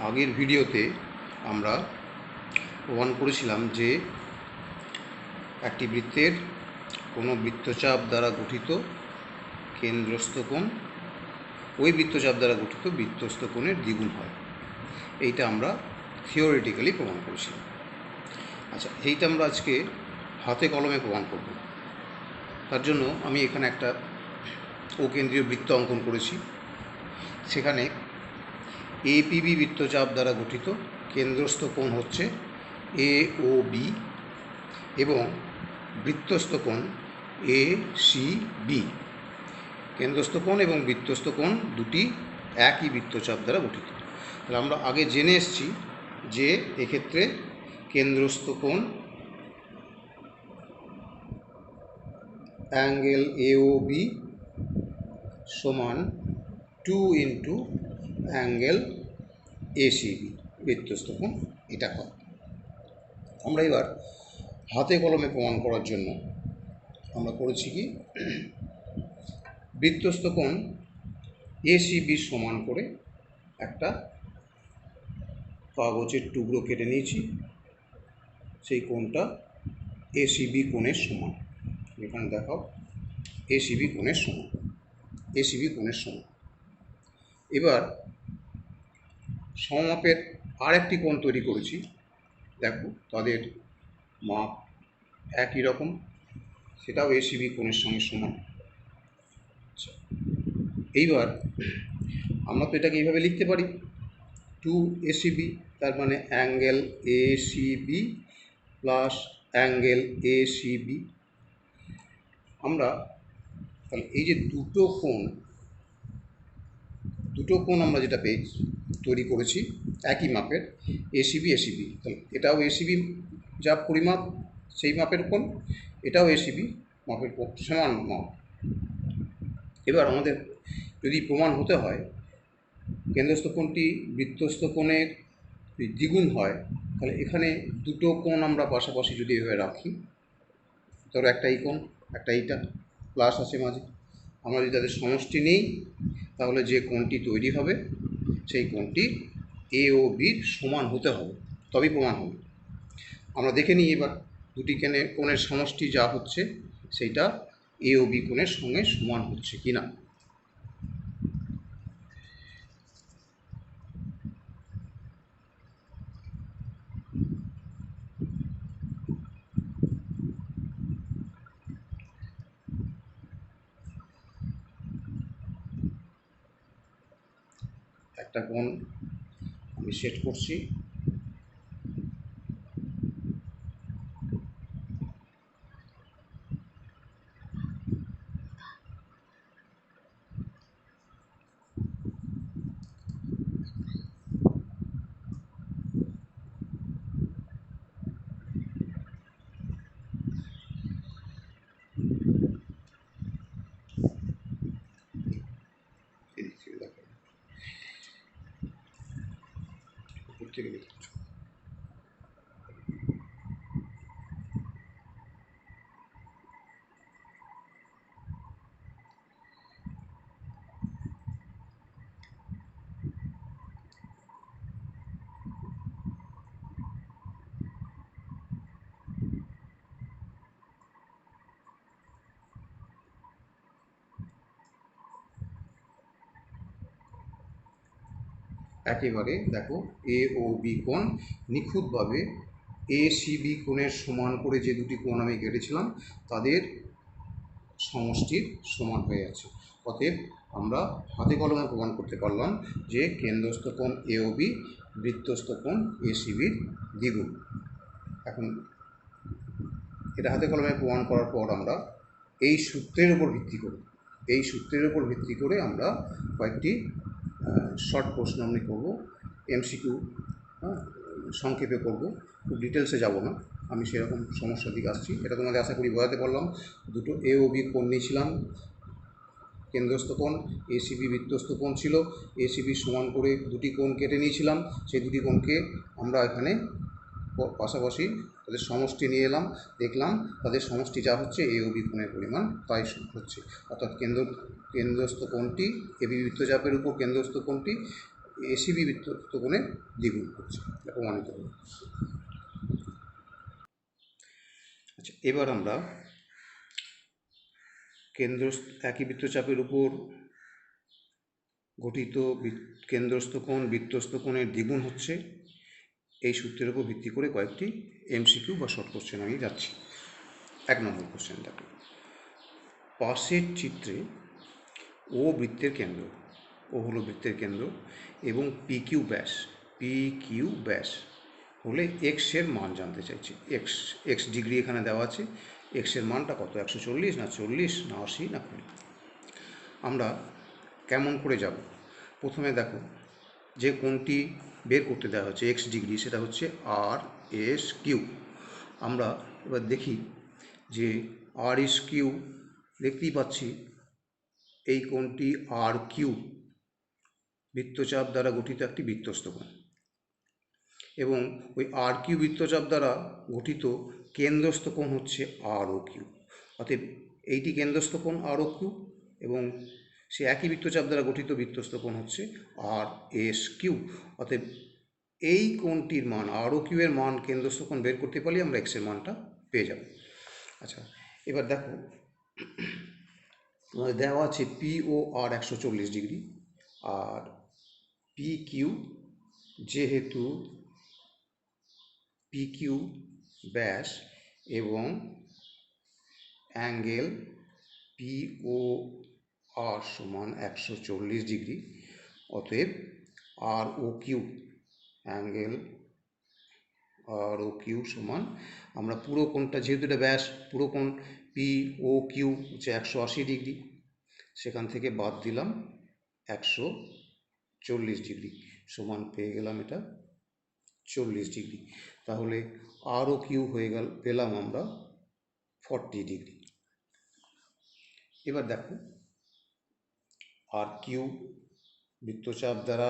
আগের ভিডিওতে আমরা প্রমাণ করেছিলাম যে একটি বৃত্তের কোনো বৃত্তচাপ দ্বারা গঠিত কেন্দ্রস্থ কোণ ওই বৃত্তচাপ দ্বারা গঠিত বৃত্তস্থ কোণের দ্বিগুণ হয়। এইটা আমরা থিওরিটিক্যালি প্রমাণ করেছিলাম। এইটা আমরা আজকে হাতে কলমে প্রমাণ করব। তার জন্য আমি এখানে একটা অকেন্দ্রীয় বৃত্ত অঙ্কন করেছি। সেখানে এপিবি বৃত্তচাপ দ্বারা গঠিত কেন্দ্রস্থ কোণ হচ্ছে AOB এবং বৃত্তস্থ কোণ ACB। কেন্দ্রস্থ কোণ এবং বৃত্তস্থ কোণ দুটি একই বৃত্তচাপ দ্বারা গঠিত। তাহলে আমরা আগে জেনে এসেছি যে এক্ষেত্রে কেন্দ্রস্থ কোণ অ্যাঙ্গেল AOB সমান 2 ইন্টু অ্যাঙ্গেল ACB বৃত্তস্থ কোণ এটা হয়। আমরা এবার হাতে কলমে প্রমাণ করার জন্য আমরা করেছি কি, বৃত্তস্থ কোণ ACB সমান করে একটা কাগজের টুকরো কেটে নিয়েছি। সেই কোণটা ACB কোণের সমান। এখানে দেখাও ACB কোণের সমান, ACB কোণের সমান। এবার সমমাপের আরেকটি কোণ তৈরি করেছি। দেখো তাদের মাপ একই রকম, সেটাও ACB কোণের সঙ্গে সমান। এইবার আমরা তো এটাকে এইভাবে লিখতে পারি 2ACB, তার মানে angle ACB plus angle ACB। আমরা তাহলে এই যে দুটো কোণ আমরা যেটা তৈরি করেছি একই মাপের ACB, তাহলে এটাও ACB যা পরিমাপ সেই মাপের কোণ, এটাও ACB মাপের কোণ, সমান মাপ। এবার আমাদের যদি প্রমাণ হতে হয় কেন্দ্রস্থ কোণটি বৃত্তস্থ কোণের দ্বিগুণ হয়, তাহলে এখানে দুটো কোণ আমরা পাশাপাশি যদি এভাবে রাখি, ধরো একটা এই কোণ একটা এইটা প্লাস আছে মাঝে, আমরা যদি তাদের সমষ্টি নেই তাহলে যে কোণটি তৈরি হবে সেই কোণটি AOBর সমান হতে হবে, তবেই প্রমাণ হবে। আমরা দেখে নিই এবার দুটি কোণের সমষ্টি যা হচ্ছে সেইটা AOB কোণের সঙ্গে সমান হচ্ছে কি না। একটা কোণ আমি সেট করছি। থেকে একেবারে দেখো AOB কোণ নিখুঁতভাবে ACB কোণের সমান করে যে দুটি কোণ আমি কেটেছিলাম তাদের সমষ্টির সমান হয়ে আছে। অতএব আমরা হাতে কলমে প্রমাণ করতে পারলাম যে কেন্দ্রস্থ কোণ AOB বৃত্তস্থ কোণ ACBর দ্বিগুণ। এখন এটা হাতে কলমে প্রমাণ করার পর আমরা এই সূত্রের উপর ভিত্তি করে আমরা কয়েকটি শর্ট প্রশ্ন আমি করবো, MCQ সংক্ষেপে করব, খুব ডিটেলসে যাব না। আমি সেরকম সমস্যার দিকে আসছি, এটা তোমাদের আশা করি বোঝাতে পারলাম। দুটো AOB কোণ নিয়েছিলাম কেন্দ্রস্থ কোণ, ACB বৃত্তস্থ কোণ ছিল, ACB সমান করে দুটি কোণ কেটে নিয়েছিলাম। সেই দুটি কোণকে আমরা এখানে পাশাপাশি তাদের সমষ্টি নিয়ে এলাম, দেখলাম তাদের সমষ্টি যা হচ্ছে AOB কোণের পরিমাণ তাই হচ্ছে। অর্থাৎ কেন্দ্রস্থ কোণটি AB বৃত্তচাপের উপর কেন্দ্রস্থ কোণটি এসিবি বৃত্তস্থ কোণের দ্বিগুণ করছে, প্রমাণিত হলো। আচ্ছা, এবার আমরা একই বৃত্তচাপের উপর গঠিত কেন্দ্রস্থ কোণ বৃত্তস্থ কোণের দ্বিগুণ হচ্ছে, এই সূত্রের উপর ভিত্তি করে কয়েকটি এমসিকিউ বা শর্ট কোশ্চেন আমি যাচ্ছি। 1 নম্বর কোশ্চেন দেখো, পাশের চিত্রে ও বৃত্তের কেন্দ্র, ও হলো বৃত্তের কেন্দ্র, এবং পিকিউ ব্যাস হলে এক্স এর মান জানতে চাইছে। এক্স ডিগ্রি এখানে দেওয়া আছে, এক্স এর মানটা কত, 140 না 40 না 80 না 20। আমরা কেমন করে যাব? প্রথমে দেখো, যে কোণটি বের করতে দেওয়া হচ্ছে এক্স ডিগ্রি, সেটা হচ্ছে আর এস কিউ। আমরা এবার দেখি যে আর এস কিউ, দেখতেই পাচ্ছি এই কোণটি আর কিউ বৃত্তচাপ দ্বারা গঠিত একটি বৃত্তস্থ কোণ, এবং ওই আর কিউ বৃত্তচাপ দ্বারা গঠিত কেন্দ্রস্থ কোণ হচ্ছে আর ও কিউ। অতএব এইটি কেন্দ্রস্থ কোণ আর ও কিউ, এবং সে একই বৃত্তচাপ দ্বারা গঠিত বৃত্তস্থ কোণ হচ্ছে আর এস কিউ। অতএব এই কোণটির মান, আর ও কিউ এর মান, কেন্দ্রস্থ কোণ বের করতে পারলে আমরা এক্স এর মানটা পেয়ে যাব। আচ্ছা, এবার দেখো, তোমাদের দেওয়া আছে পি ও আর 140 ডিগ্রি, আর পি কিউ, যেহেতু পি কিউ ব্যাস এবং অ্যাঙ্গেল পি ও আর সমান 140 ডিগ্রি, অতএব আর ও কিউ, অ্যাঙ্গেল আর ও কিউ সমান, আমরা পুরো কোণটা, যেহেতু এটা ব্যাস, পুরো কোণ পি ও কিউ হচ্ছে 180 ডিগ্রি, সেখান থেকে বাদ দিলাম 140 ডিগ্রি, সমান পেয়ে গেলাম এটা 40 ডিগ্রি। তাহলে আর ও কিউ হয়ে পেলাম আমরা 40 ডিগ্রি। এবার দেখো, আর কিউ বৃত্তচাপ দ্বারা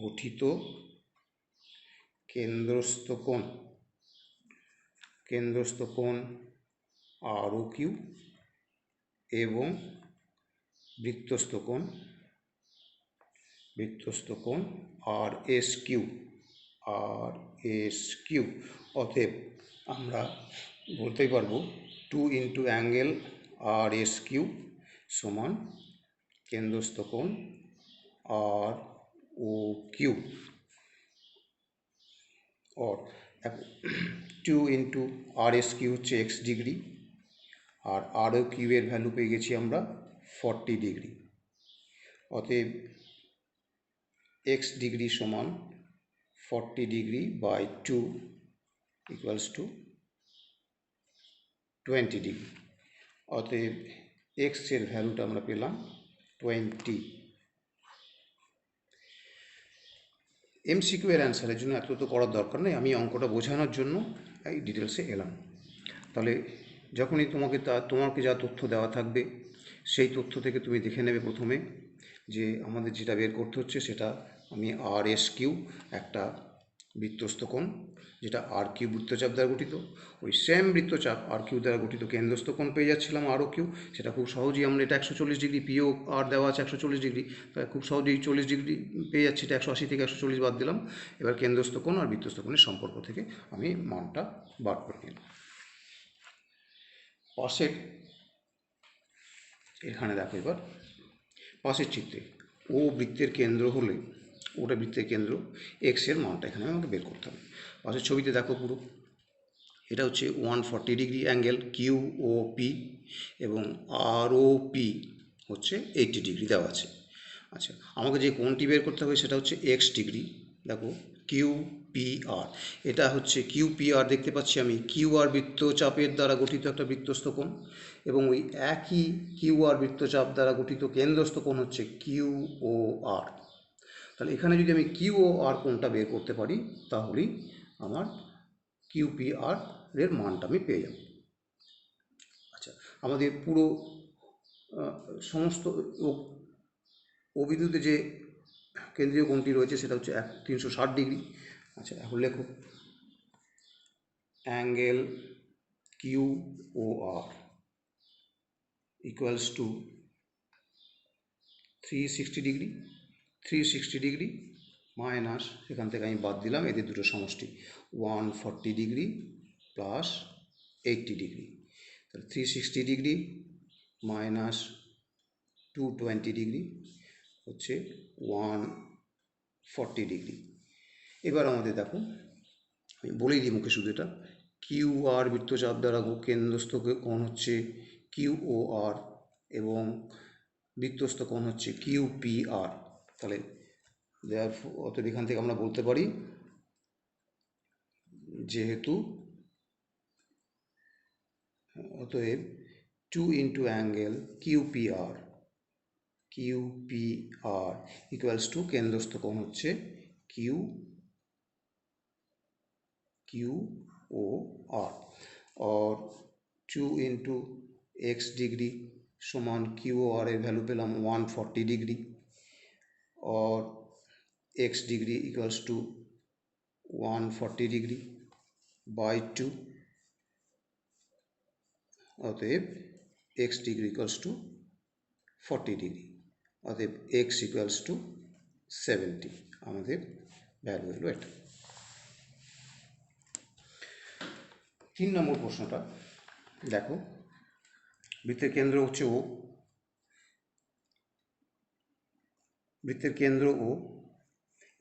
গঠিত কেন্দ্রস্থ কোণ আর ও কিউ, এবং বৃত্তস্থ কোণ আর এস কিউ। অতএব আমরা বলতেই পারবো 2 ইন্টু অ্যাঙ্গেল আর এস কিউ সমান কেন্দ্রস্থ কোণ আর ও কিউ, और 2 ইন্টু আর এস কিউ হচ্ছে এক্স ডিগ্রি, আর আর ও কিউ এর ভ্যালু পেয়ে গেছি আমরা 40 ডিগ্রি। অতএব এক্স ডিগ্রি সমান 40 degree by 2 equals to 20 degree. অতএব এক্স এর ভ্যালুটা আমরা পেলাম 20। এমসিকিউ এর অ্যান্সারের জন্য এত তো করার দরকার নেই, আমি অঙ্কটা বোঝানোর জন্য এই ডিটেলসে এলাম। তাহলে যখনই তোমাকে যা তথ্য দেওয়া থাকবে, সেই তথ্য থেকে তুমি দেখে নেবে প্রথমে যে আমাদের যেটা বের করতে হচ্ছে সেটা, আমি আর এস কিউ, একটা বৃত্তস্থ কোণ যেটা আর কিউ বৃত্তচাপ দ্বারা গঠিত, ওই সেম বৃত্তচাপ আর কিউ দ্বারা গঠিত কেন্দ্রস্থ কোণ পেয়ে যাচ্ছিলাম আর ও কিউ। সেটা খুব সহজেই আমরা, এটা 140 ডিগ্রি, পিও আর দেওয়া আছে 140 ডিগ্রি, তাই খুব সহজেই 40 ডিগ্রি পেয়ে যাচ্ছি। এটা 180 থেকে 140 বাদ দিলাম। এবার কেন্দ্রস্থ কোণ আর বৃত্তস্থ কোণের সম্পর্ক থেকে আমি মানটা বার করে নিলাম। পাশের, এখানে দেখো, এবার পাশের চিত্রে ও বৃত্তের কেন্দ্র হলে, ওটা বৃত্তের কেন্দ্র, এক্স এর মানটা এখানে আমাকে বের করতে হবে। পাশের ছবিতে দেখো, পুরো এটা হচ্ছে 140 degree angle Q O P, এবং আর ও পি হচ্ছে 80 ডিগ্রি দেওয়া আছে। আচ্ছা, আমাকে যে কোণটি বের করতে হবে সেটা হচ্ছে এক্স ডিগ্রি। দেখো, কিউ পি আর, এটা হচ্ছে কিউ পি আর, দেখতে পাচ্ছি আমি কিউ আর বৃত্তচাপের দ্বারা গঠিত একটা বৃত্তস্থ কোণ, এবং ওই একই কিউ আর বৃত্তচাপ দ্বারা গঠিত কেন্দ্রস্থ কোণ হচ্ছে কিউ ও আর। তাহলে এখানে যদি আমি কিউ ও আর কোণটা বের করতে পারি, তাহলেই আমার কিউ পি আর এর মানটা আমি পেয়ে যাব। আচ্ছা, আমাদের পুরো সমস্ত ও বিন্দুতে যে কেন্দ্রীয় কোণটি রয়েছে সেটা হচ্ছে 360 ডিগ্রি। আচ্ছা, এখন লেখো angle Q O R equals to 360 degree. 360 degree minus, এখান থেকে আমি বাদ দিলাম এদের দুটো সমষ্টি, 140 ডিগ্রি প্লাস 80 ডিগ্রি। তাহলে 360 ডিগ্রি মাইনাস 220 ডিগ্রি হচ্ছে 140 ডিগ্রি। এবার আমাদের দেখো, আমি বলেই দিই মুখে শুধু এটা, কিউ আর বৃত্তচাপ দ্বারা কেন্দ্রস্থ কোণ হচ্ছে কিউ ও আর এবং বৃত্তস্থ কোণ হচ্ছে কিউ পি আর। তাহলে অতএব এখান থেকে আমরা বলতে পারি যেহেতু, অতএব 2 into angle QPR equals to কেন্দ্রস্থ কোণ হচ্ছে কিউ ও আর, और 2 इंटू एक्स डिग्री समान किউ ও আর এর ভ্যালু পেলাম 140 ডিগ্রি, और X degree equals to 140 degree by 2, অতএব X degree equals to 40 degree, অতএব एक्स इक्वल्स टू 70 আমাদের ভ্যালু হলো এটা। 3 নম্বর প্রশ্নটা দেখো, বৃত্তের কেন্দ্র হচ্ছে ও, বৃত্তের কেন্দ্র ও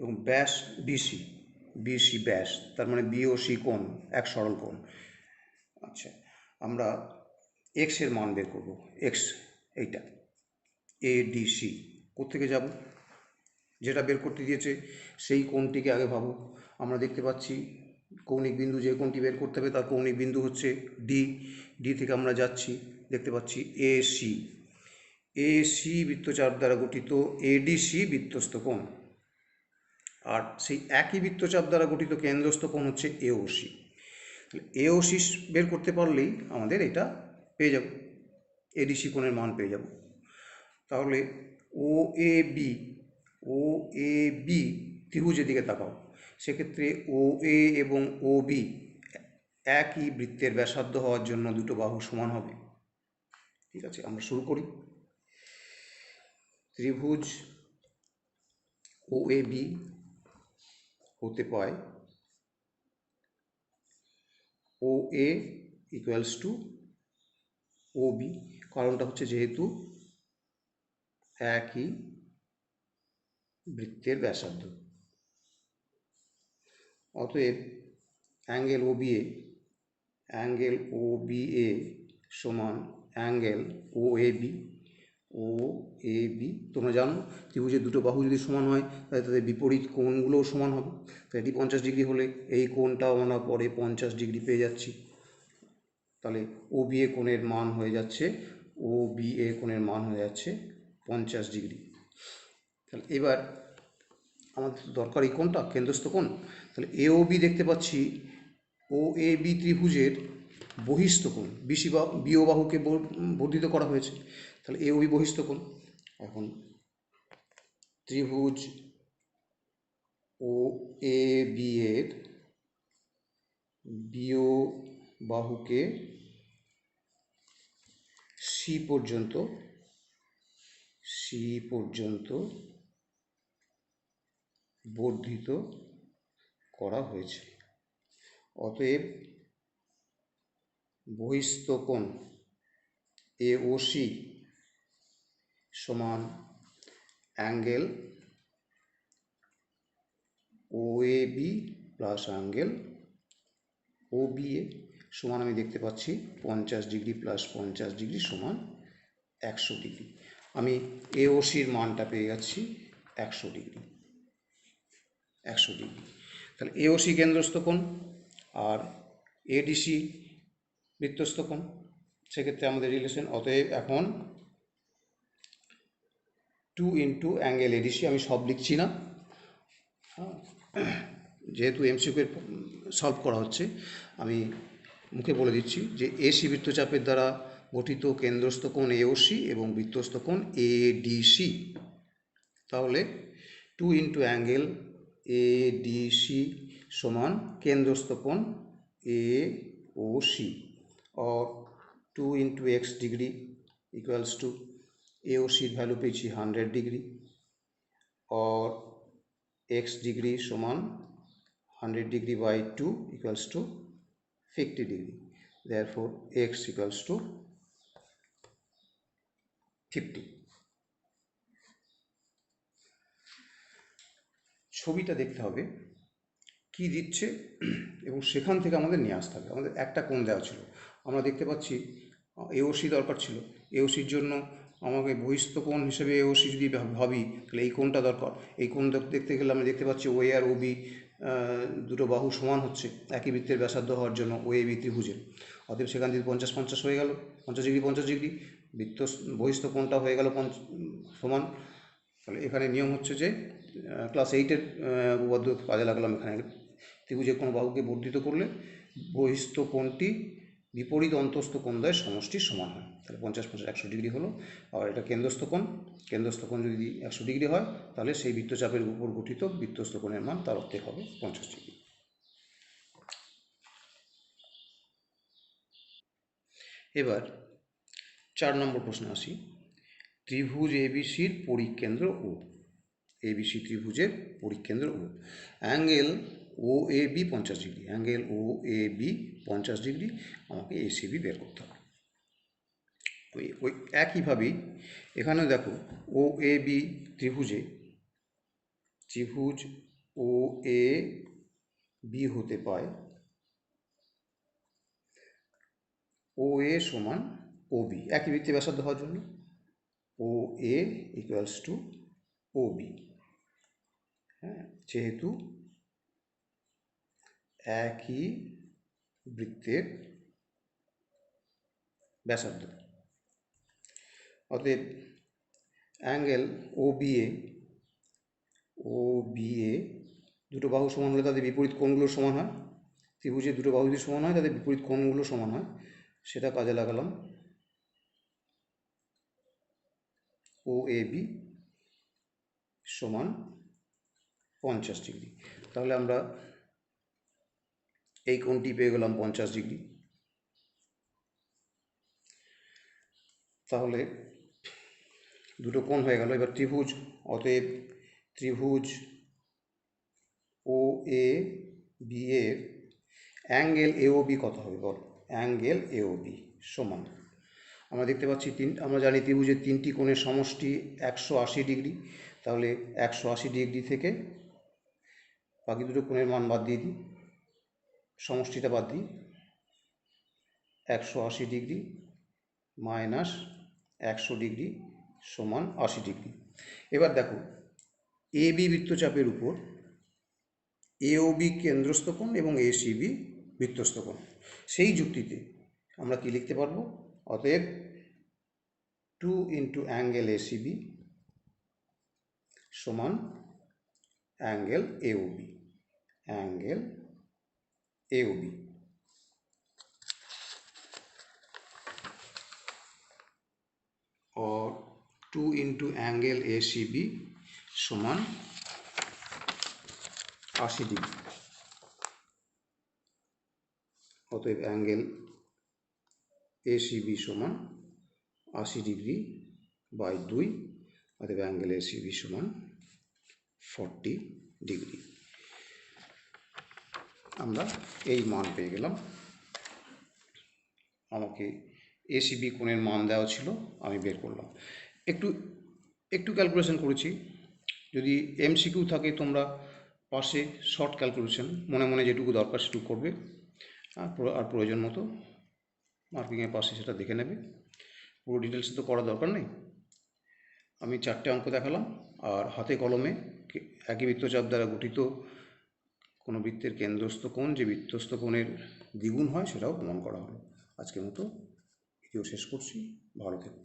এবং ব্যাস বিসি ব্যাস, তার মানে বি ও সি কোণ এক সরল কোণ। আচ্ছা, আমরা এক্স এর মান বের করব, এক্স এইটা এডিসি। কোত্থেকে যাব, যেটা বের করতে দিয়েছে সেই কোণটিকে আগে ভাবো। আমরা দেখতে পাচ্ছি কৌণিক বিন্দু, যে কোণটি বের করতে হবে তার কৌণিক বিন্দু হচ্ছে ডি থেকে আমরা যাচ্ছি, দেখতে পাচ্ছি এসি বৃত্তচাপ দ্বারা গঠিত এডিসি বৃত্তস্থ কোণ, আর সেই একই বৃত্তচাপ দ্বারা গঠিত কেন্দ্রস্থ কোণ হচ্ছে এওসি। এওসি বের করতে পারলেই আমাদের এটা পেয়ে যাব, এডিসি কোণের মান পেয়ে যাব। তাহলে ও এ বি ত্রিভুজের দিকে তাকাও, সেক্ষেত্রে ও এ এবং ও বি একই বৃত্তের ব্যাসার্ধ হওয়ার জন্য দুটো বাহু সমান হবে। ঠিক আছে, আমরা শুরু করি। ত্রিভুজ ও এ বি হতে পায় ও এ ইকুয়ালস টু ও বি, কারণটা হচ্ছে যেহেতু একই বৃত্তের ব্যাসার্ধ। অতএব অ্যাঙ্গেল ও বি এ সমান অ্যাঙ্গেল ও এ বি। তোমরা জানো ত্রিভুজের দুটো বাহু যদি সমান হয় তাহলে তাদের বিপরীত কোণগুলোও সমান হবে। তো এটি 50 ডিগ্রি হলে এই কোণটাও আমরা পরে 50 ডিগ্রি পেয়ে যাচ্ছি। তাহলে ও বি এ কোণের মান হয়ে যাচ্ছে 50 ডিগ্রি। তাহলে এবার আমাদের দরকার এই কোণটা কেন্দ্রস্থ কোণ। তাহলে এ ও বি দেখতে পাচ্ছি ও এ বি ত্রিভুজের বহিস্থ কোণ, বিও বাহুকে বর্ধিত করা হয়েছে, তাহলে এ ও বি বহিস্থ কোণ। এখন ত্রিভুজ ও এ বি এর বিও বাহুকে সি পর্যন্ত বর্ধিত করা হয়েছে। অতএব বহিস্থ কোণ এ ও সি সমান angle O A B plus angle O B A সমান, আমি দেখতে পাচ্ছি 50 ডিগ্রি প্লাস 50 ডিগ্রি সমান 100 ডিগ্রি। আমি এ ও সির মানটা পেয়ে যাচ্ছি 100 ডিগ্রি। তাহলে এ ও সি কেন্দ্রস্থ কোণ আর এডিসি বৃত্তস্থ কোণ, সেক্ষেত্রে আমাদের রিলেশন। অতএব এখন 2 ইন্টু অ্যাঙ্গেল এডিসি, আমি সব লিখছি না, যেহেতু এমসিকিউ সলভ করা হচ্ছে আমি মুখে বলে দিচ্ছি যে এসি বৃত্তচাপের দ্বারা গঠিত কেন্দ্রস্থ কোণ এওসি এবং বৃত্তস্থ কোণ এডিসি। তাহলে 2 ইন্টু অ্যাঙ্গেল এডিসি সমান কেন্দ্রস্থ কোণ এওসি, और 2 into x degree equals to एओसीर भैल्यू पेয়েছি 100 डिग्री, or x degree সমান 100 degree by 2 equals to 50 degree. Therefore x equals to 50. ছবিটা দেখতে হবে কি দিচ্ছে এবং সেখান থেকে আমাদের নিয়ে আসতে হবে। আমাদের একটা কোণ দেওয়া ছিল, আমরা দেখতে পাচ্ছি এওসি দরকার ছিল। এওসির জন্য আমাকে বহিস্থ কোণ হিসেবে এওসি যদি ভাবি তাহলে এই কোণটা দরকার। এই কোণ দেখতে গেলে আমরা দেখতে পাচ্ছি ওএ আর ওবি দুটো বাহু সমান হচ্ছে একই বৃত্তের ব্যাসার্ধ হওয়ার জন্য ওএ বি ত্রিভুজের। অতএব সেখান থেকে 50-50 হয়ে গেল, 50 ডিগ্রি 50 ডিগ্রি, বৃত্ত বহিস্থ কোণটা হয়ে গেল সমান। তাহলে এখানে নিয়ম হচ্ছে যে ক্লাস 8-এর উপপাদ্য কাজে লাগালাম। এখানে ত্রিভুজের কোনো বাহুকে বর্ধিত করলে বহিস্থ কোণটি বিপরীত অন্তস্থ কোণদ্বয়ের সমষ্টির সমান হয়। তাহলে 50-50 100 ডিগ্রি হলো। আর এটা কেন্দ্রস্থ কোণ, কেন্দ্রস্থ কোণ যদি 100 ডিগ্রি হয় তাহলে সেই বৃত্তচাপের উপর গঠিত বৃত্তস্থ কোণের মান তার অর্থে হবে 50 ডিগ্রি। এবার 4 নম্বর প্রশ্নে আসি। ত্রিভুজ এবিসির পরিকেন্দ্র ও, এবিসি ত্রিভুজের পরিকেন্দ্র ও, angle O A B 50 degree, angle O A B 50 degree, আমাকে এসিবি বের করতে হবে। ওই একইভাবেই এখানেও দেখো ও এ বি ত্রিভুজ ও এ বি হতে পায় ও এ সমান ও বি, একই বৃত্তে ব্যাসার্ধ হওয়ার জন্য ও এ ইকুয়ালস টু ও বি। হ্যাঁ, যেহেতু একই বৃত্তের ব্যাসার্ধ, অতএব অ্যাঙ্গেল ও বি এ দুটো বাহু সমান হলে তাদের বিপরীত কোণগুলো সমান হয়। ত্রিভুজের দুটো বাহু যদি সমান হয় তাদের বিপরীত কোণগুলো সমান হয়, সেটা কাজে লাগালাম। ও এ বি সমান 50 ডিগ্রি। তাহলে আমরা এই কোণটি পেয়ে গেলাম 50 ডিগ্রি। তাহলে দুটো কোণ হয়ে গেল। এবার ত্রিভুজ, অতএব ত্রিভুজ ও এ বি এর অ্যাঙ্গেল এ ও বি কত হবে বল? অ্যাঙ্গেল এ ও বি সমান, আমরা দেখতে পাচ্ছি আমরা জানি ত্রিভুজের তিনটি কোণের সমষ্টি 180 ডিগ্রি। তাহলে 180 ডিগ্রি থেকে বাকি দুটো কোণের মান বাদ দিয়ে দিই, সমষ্টিটা বাদ দিই। 180 ডিগ্রি মাইনাস 100 ডিগ্রি সমান 80 ডিগ্রি। এবার দেখো এ বি বৃত্তচাপের উপর এ ও বি কেন্দ্রস্থ কোণ এবং এ সি বি বৃত্তস্থ কোণ। সেই যুক্তিতে আমরা কি লিখতে পারবো? অতএব 2 into angle A C B সমান angle A O B, angle A O B. और 2 into angle A C B समान 80 डिग्री। অতএব অ্যাঙ্গেল এ সি বি সমান 80 ডিগ্রি বাই 2, অতএব অ্যাঙ্গেল এ সি বি সমান 40 ডিগ্রি। আমরা এই মান পেয়ে গেলাম। আমাকে এসিবি কোণের মান দেওয়া ছিল, আমি বের করলাম। একটু ক্যালকুলেশন করেছি। যদি এমসিকিউ থাকে তোমরা পাশে শর্ট ক্যালকুলেশন মনে মনে যেটুকু দরকার সেটুকু করবে, আর প্রয়োজন মতো মার্কিংয়ের পাশে সেটা দেখে নেবে। পুরো ডিটেলসে তো করার দরকার নেই। আমি 4টে অঙ্ক দেখালাম, আর হাতে কলমে একই বৃত্তচাপ দ্বারা গঠিত কোনো বৃত্তের কেন্দ্রস্থ কোণ যে বৃত্তস্থ কোণের দ্বিগুণ হয় সেটাও প্রমাণ করা হলো। আজকের মতো ভিডিও শেষ করছি। ভালো থেকো।